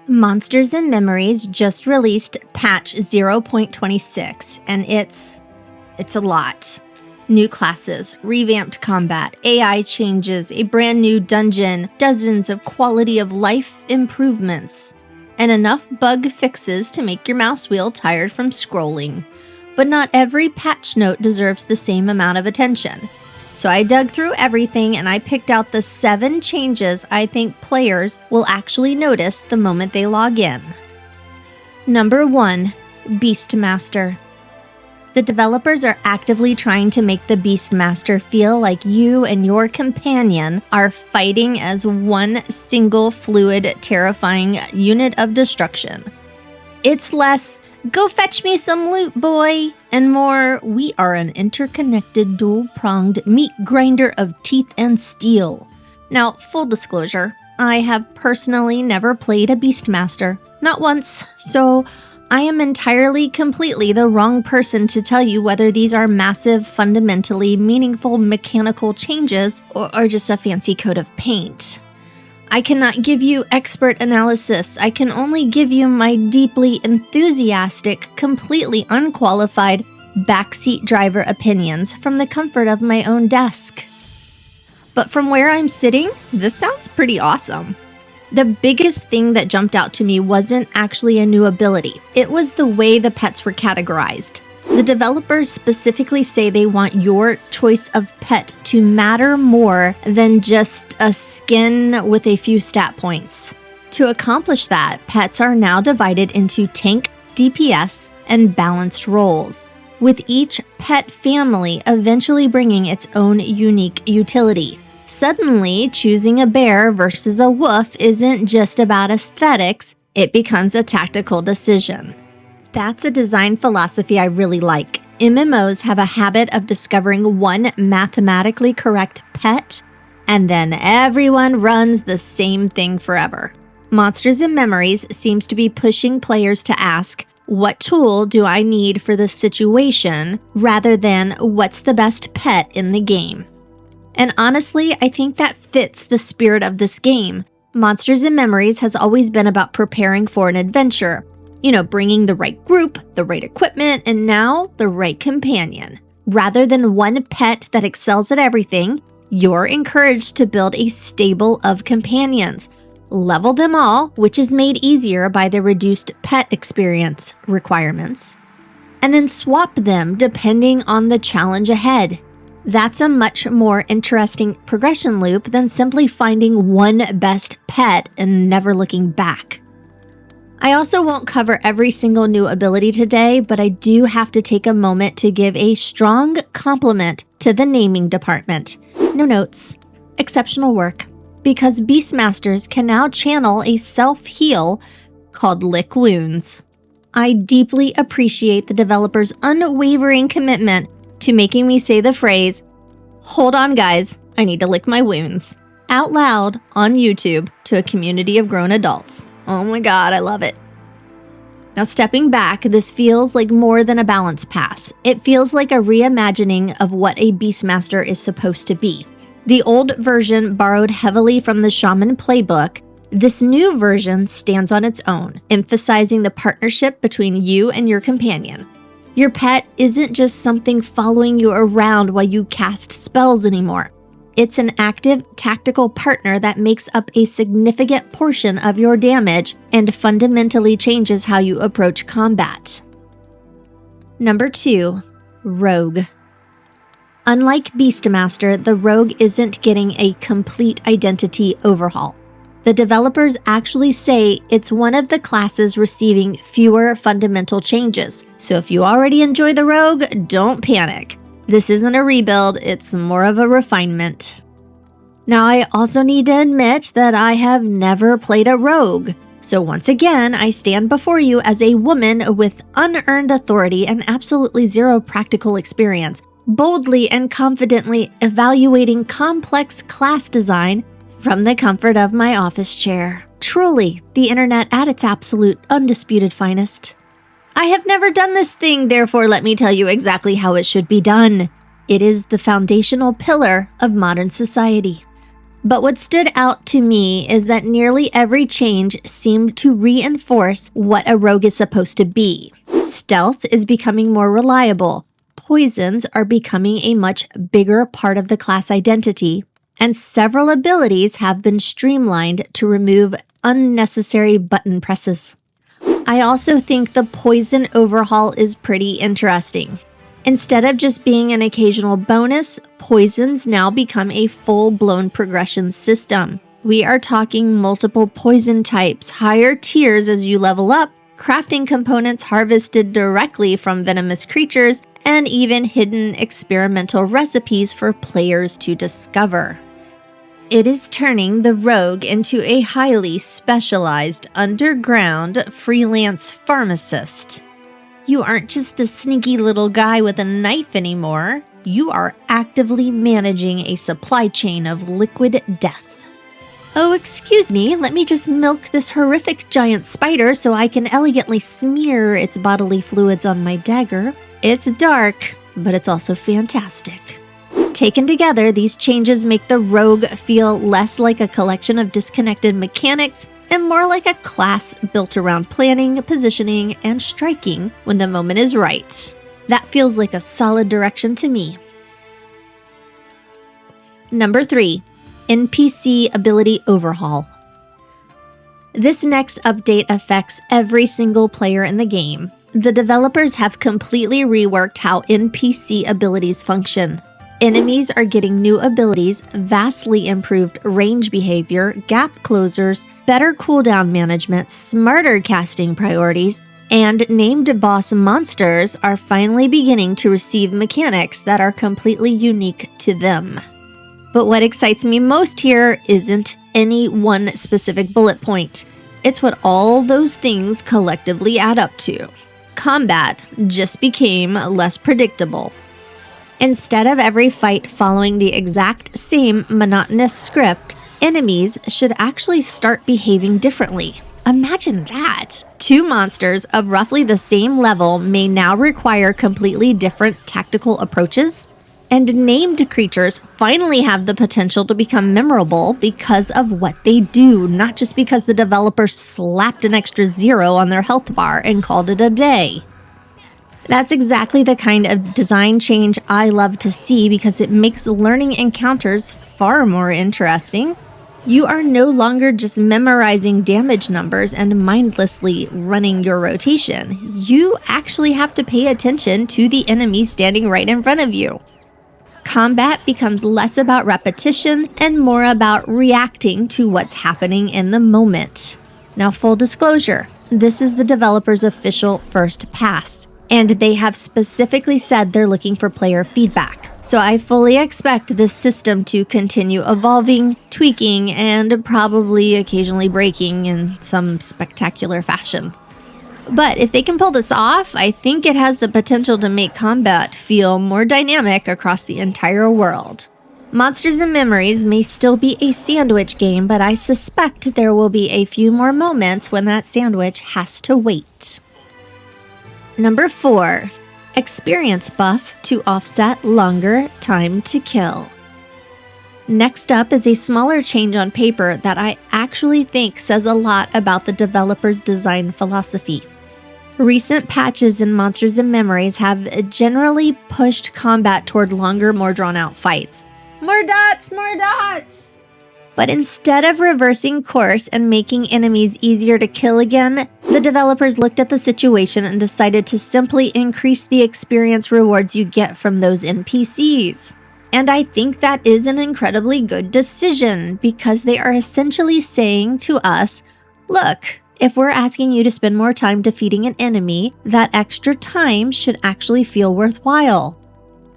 Monsters and Memories just released patch 0.26, and it's a lot. New classes, revamped combat, AI changes, a brand new dungeon, dozens of quality of life improvements, and enough bug fixes to make your mouse wheel tired from scrolling. But not every patch note deserves the same amount of attention. So I dug through everything and I picked out the 7 changes I think players will actually notice the moment they log in. Number 1, Beastmaster. The developers are actively trying to make the Beastmaster feel like you and your companion are fighting as one single fluid, terrifying unit of destruction. It's less, "Go fetch me some loot, boy," and more, "We are an interconnected, dual-pronged meat grinder of teeth and steel." Now, full disclosure, I have personally never played a Beastmaster, not once, so I am entirely, completely the wrong person to tell you whether these are massive, fundamentally meaningful mechanical changes or just a fancy coat of paint. I cannot give you expert analysis. I can only give you my deeply enthusiastic, completely unqualified backseat driver opinions from the comfort of my own desk. But from where I'm sitting, this sounds pretty awesome. The biggest thing that jumped out to me wasn't actually a new ability. It was the way the pets were categorized. The developers specifically say they want your choice of pet to matter more than just a skin with a few stat points. To accomplish that, pets are now divided into tank, DPS, and balanced roles, with each pet family eventually bringing its own unique utility. Suddenly, choosing a bear versus a wolf isn't just about aesthetics, it becomes a tactical decision. That's a design philosophy I really like. MMOs have a habit of discovering one mathematically correct pet, and then everyone runs the same thing forever. Monsters and Memories seems to be pushing players to ask, what tool do I need for this situation, rather than what's the best pet in the game. And honestly, I think that fits the spirit of this game. Monsters and Memories has always been about preparing for an adventure. Bringing the right group, the right equipment, and now the right companion. Rather than one pet that excels at everything, you're encouraged to build a stable of companions. Level them all, which is made easier by the reduced pet experience requirements. And then swap them depending on the challenge ahead. That's a much more interesting progression loop than simply finding one best pet and never looking back. I also won't cover every single new ability today, but I do have to take a moment to give a strong compliment to the naming department. No notes. Exceptional work. Because Beastmasters can now channel a self-heal called Lick Wounds. I deeply appreciate the developer's unwavering commitment to making me say the phrase, "Hold on guys, I need to lick my wounds," out loud on YouTube to a community of grown adults. Oh my god, I love it. Now stepping back, this feels like more than a balance pass. It feels like a reimagining of what a Beastmaster is supposed to be. The old version borrowed heavily from the Shaman playbook. This new version stands on its own, emphasizing the partnership between you and your companion. Your pet isn't just something following you around while you cast spells anymore. It's an active, tactical partner that makes up a significant portion of your damage and fundamentally changes how you approach combat. Number 2, Rogue. Unlike Beastmaster, the Rogue isn't getting a complete identity overhaul. The developers actually say it's one of the classes receiving fewer fundamental changes. So if you already enjoy the Rogue, don't panic. This isn't a rebuild, it's more of a refinement. Now, I also need to admit that I have never played a Rogue. So once again, I stand before you as a woman with unearned authority and absolutely zero practical experience, boldly and confidently evaluating complex class design from the comfort of my office chair. Truly, the internet at its absolute undisputed finest. I have never done this thing, therefore let me tell you exactly how it should be done. It is the foundational pillar of modern society. But what stood out to me is that nearly every change seemed to reinforce what a rogue is supposed to be. Stealth is becoming more reliable. Poisons are becoming a much bigger part of the class identity, and several abilities have been streamlined to remove unnecessary button presses. I also think the poison overhaul is pretty interesting. Instead of just being an occasional bonus, poisons now become a full-blown progression system. We are talking multiple poison types, higher tiers as you level up, crafting components harvested directly from venomous creatures, and even hidden experimental recipes for players to discover. It is turning the rogue into a highly specialized underground freelance pharmacist. You aren't just a sneaky little guy with a knife anymore. You are actively managing a supply chain of liquid death. Oh, excuse me, let me just milk this horrific giant spider so I can elegantly smear its bodily fluids on my dagger. It's dark, but it's also fantastic. Taken together, these changes make the rogue feel less like a collection of disconnected mechanics and more like a class built around planning, positioning, and striking when the moment is right. That feels like a solid direction to me. Number 3, NPC ability overhaul. This next update affects every single player in the game. The developers have completely reworked how NPC abilities function. Enemies are getting new abilities, vastly improved range behavior, gap closers, better cooldown management, smarter casting priorities, and named boss monsters are finally beginning to receive mechanics that are completely unique to them. But what excites me most here isn't any one specific bullet point. It's what all those things collectively add up to. Combat just became less predictable. Instead of every fight following the exact same monotonous script, enemies should actually start behaving differently. Imagine that! 2 monsters of roughly the same level may now require completely different tactical approaches, and named creatures finally have the potential to become memorable because of what they do, not just because the developer slapped an extra 0 on their health bar and called it a day. That's exactly the kind of design change I love to see because it makes learning encounters far more interesting. You are no longer just memorizing damage numbers and mindlessly running your rotation. You actually have to pay attention to the enemy standing right in front of you. Combat becomes less about repetition and more about reacting to what's happening in the moment. Now, full disclosure, this is the developer's official first pass, and they have specifically said they're looking for player feedback. So I fully expect this system to continue evolving, tweaking, and probably occasionally breaking in some spectacular fashion. But if they can pull this off, I think it has the potential to make combat feel more dynamic across the entire world. Monsters and Memories may still be a sandwich game, but I suspect there will be a few more moments when that sandwich has to wait. Number 4, experience buff to offset longer time to kill. Next up is a smaller change on paper that I actually think says a lot about the developer's design philosophy. Recent patches in Monsters and Memories have generally pushed combat toward longer, more drawn-out fights. More dots! More dots! But instead of reversing course and making enemies easier to kill again, the developers looked at the situation and decided to simply increase the experience rewards you get from those NPCs. And I think that is an incredibly good decision because they are essentially saying to us, look, if we're asking you to spend more time defeating an enemy, that extra time should actually feel worthwhile.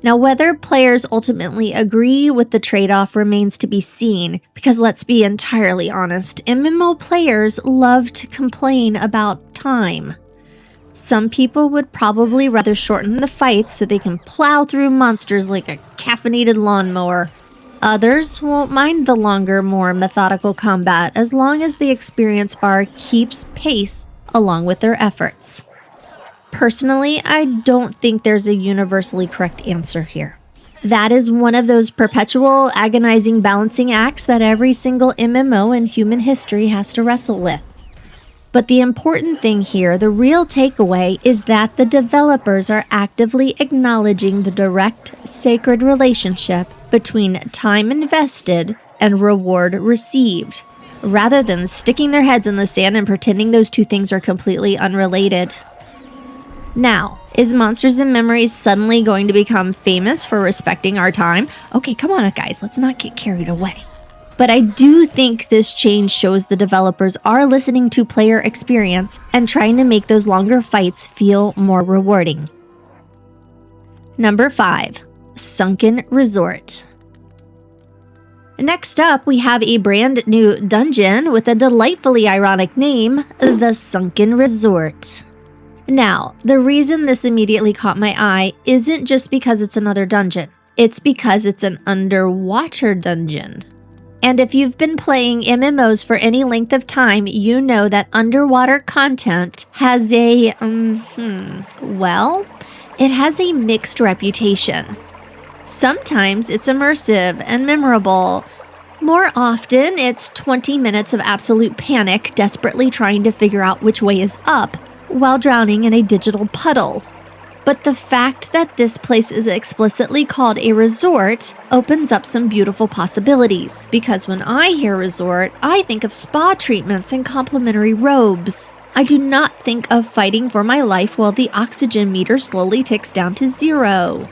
Now, whether players ultimately agree with the trade-off remains to be seen, because let's be entirely honest, MMO players love to complain about time. Some people would probably rather shorten the fights so they can plow through monsters like a caffeinated lawnmower. Others won't mind the longer, more methodical combat as long as the experience bar keeps pace along with their efforts. Personally, I don't think there's a universally correct answer here. That is one of those perpetual, agonizing balancing acts that every single MMO in human history has to wrestle with. But the important thing here, the real takeaway, is that the developers are actively acknowledging the direct, sacred relationship between time invested and reward received, rather than sticking their heads in the sand and pretending those two things are completely unrelated. Now, is Monsters and Memories suddenly going to become famous for respecting our time? Okay, come on guys, let's not get carried away. But I do think this change shows the developers are listening to player experience and trying to make those longer fights feel more rewarding. Number 5, Sunken Resort. Next up, we have a brand new dungeon with a delightfully ironic name, the Sunken Resort. Now, the reason this immediately caught my eye isn't just because it's another dungeon. It's because it's an underwater dungeon. And if you've been playing MMOs for any length of time, you know that underwater content has it has a mixed reputation. Sometimes it's immersive and memorable. More often, it's 20 minutes of absolute panic, desperately trying to figure out which way is up, while drowning in a digital puddle. But the fact that this place is explicitly called a resort opens up some beautiful possibilities, because when I hear resort, I think of spa treatments and complimentary robes. I do not think of fighting for my life while the oxygen meter slowly ticks down to 0.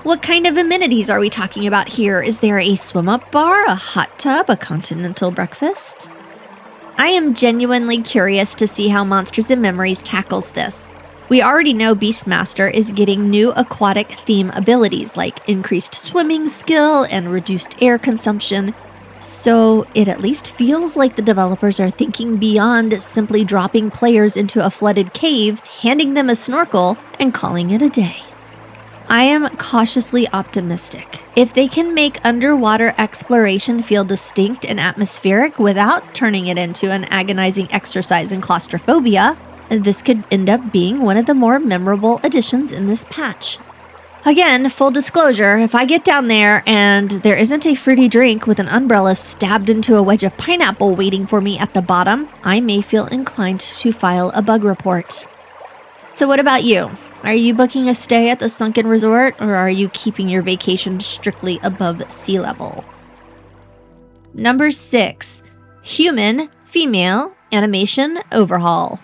What kind of amenities are we talking about here? Is there a swim-up bar, a hot tub, a continental breakfast? I am genuinely curious to see how Monsters and Memories tackles this. We already know Beastmaster is getting new aquatic theme abilities like increased swimming skill and reduced air consumption, so it at least feels like the developers are thinking beyond simply dropping players into a flooded cave, handing them a snorkel, and calling it a day. I am cautiously optimistic. If they can make underwater exploration feel distinct and atmospheric without turning it into an agonizing exercise in claustrophobia, this could end up being one of the more memorable additions in this patch. Again, full disclosure, if I get down there and there isn't a fruity drink with an umbrella stabbed into a wedge of pineapple waiting for me at the bottom, I may feel inclined to file a bug report. So what about you? Are you booking a stay at the Sunken Resort, or are you keeping your vacation strictly above sea level? Number 6, Human Female Animation Overhaul.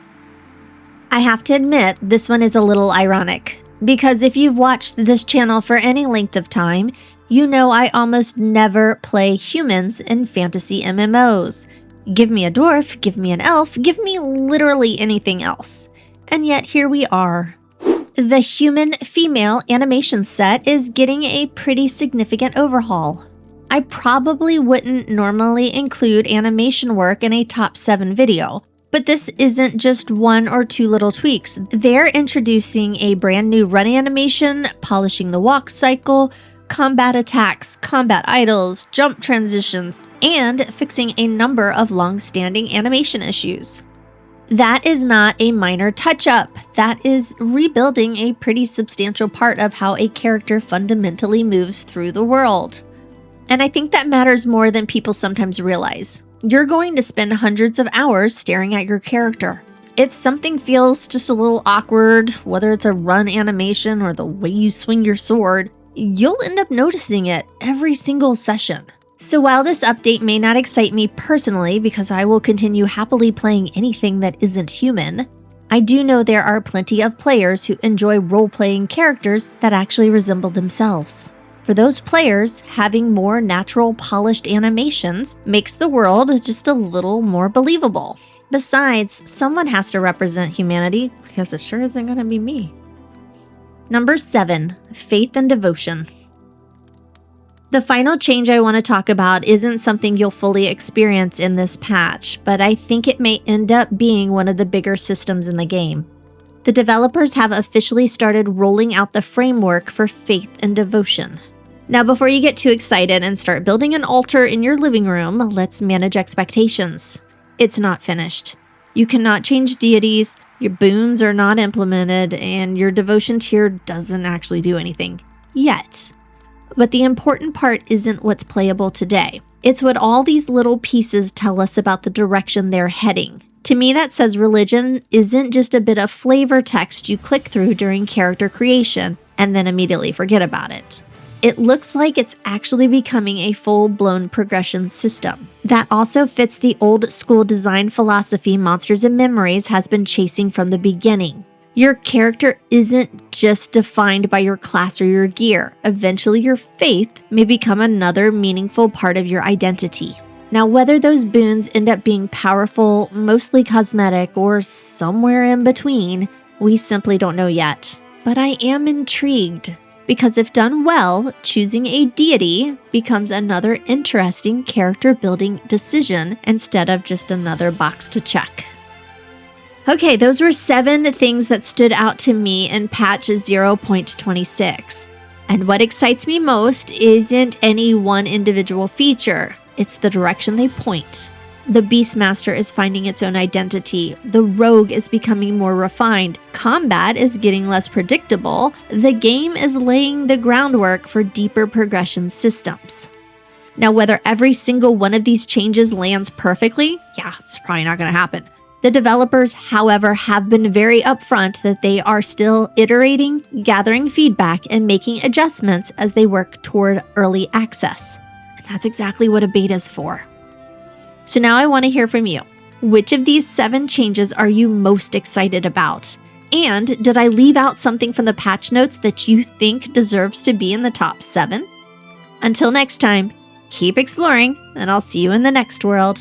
I have to admit, this one is a little ironic, because if you've watched this channel for any length of time, you know I almost never play humans in fantasy MMOs. Give me a dwarf, give me an elf, give me literally anything else. And yet here we are. The human female animation set is getting a pretty significant overhaul. I probably wouldn't normally include animation work in a top 7 video, but this isn't just 1 or 2 little tweaks. They're introducing a brand new run animation, polishing the walk cycle, combat attacks, combat idols, jump transitions, and fixing a number of long-standing animation issues. That is not a minor touch-up. That is rebuilding a pretty substantial part of how a character fundamentally moves through the world. And I think that matters more than people sometimes realize. You're going to spend hundreds of hours staring at your character. If something feels just a little awkward, whether it's a run animation or the way you swing your sword, you'll end up noticing it every single session. So while this update may not excite me personally, because I will continue happily playing anything that isn't human, I do know there are plenty of players who enjoy role-playing characters that actually resemble themselves. For those players, having more natural, polished animations makes the world just a little more believable. Besides, someone has to represent humanity, because it sure isn't going to be me. Number 7, Faith and Devotion. The final change I want to talk about isn't something you'll fully experience in this patch, but I think it may end up being one of the bigger systems in the game. The developers have officially started rolling out the framework for faith and devotion. Now, before you get too excited and start building an altar in your living room, let's manage expectations. It's not finished. You cannot change deities, your boons are not implemented, and your devotion tier doesn't actually do anything. Yet. But the important part isn't what's playable today. It's what all these little pieces tell us about the direction they're heading. To me, that says religion isn't just a bit of flavor text you click through during character creation and then immediately forget about it. It looks like it's actually becoming a full-blown progression system that also fits the old school design philosophy Monsters and Memories has been chasing from the beginning. Your character isn't just defined by your class or your gear. Eventually, your faith may become another meaningful part of your identity. Now, whether those boons end up being powerful, mostly cosmetic, or somewhere in between, we simply don't know yet. But I am intrigued, because if done well, choosing a deity becomes another interesting character-building decision instead of just another box to check. Okay, those were 7 things that stood out to me in patch 0.26. And what excites me most isn't any one individual feature, it's the direction they point. The Beastmaster is finding its own identity, the rogue is becoming more refined, combat is getting less predictable, the game is laying the groundwork for deeper progression systems. Now, whether every single one of these changes lands perfectly, it's probably not going to happen. The developers, however, have been very upfront that they are still iterating, gathering feedback, and making adjustments as they work toward early access. And that's exactly what a beta is for. So now I want to hear from you. Which of these 7 changes are you most excited about? And did I leave out something from the patch notes that you think deserves to be in the top 7? Until next time, keep exploring, and I'll see you in the next world.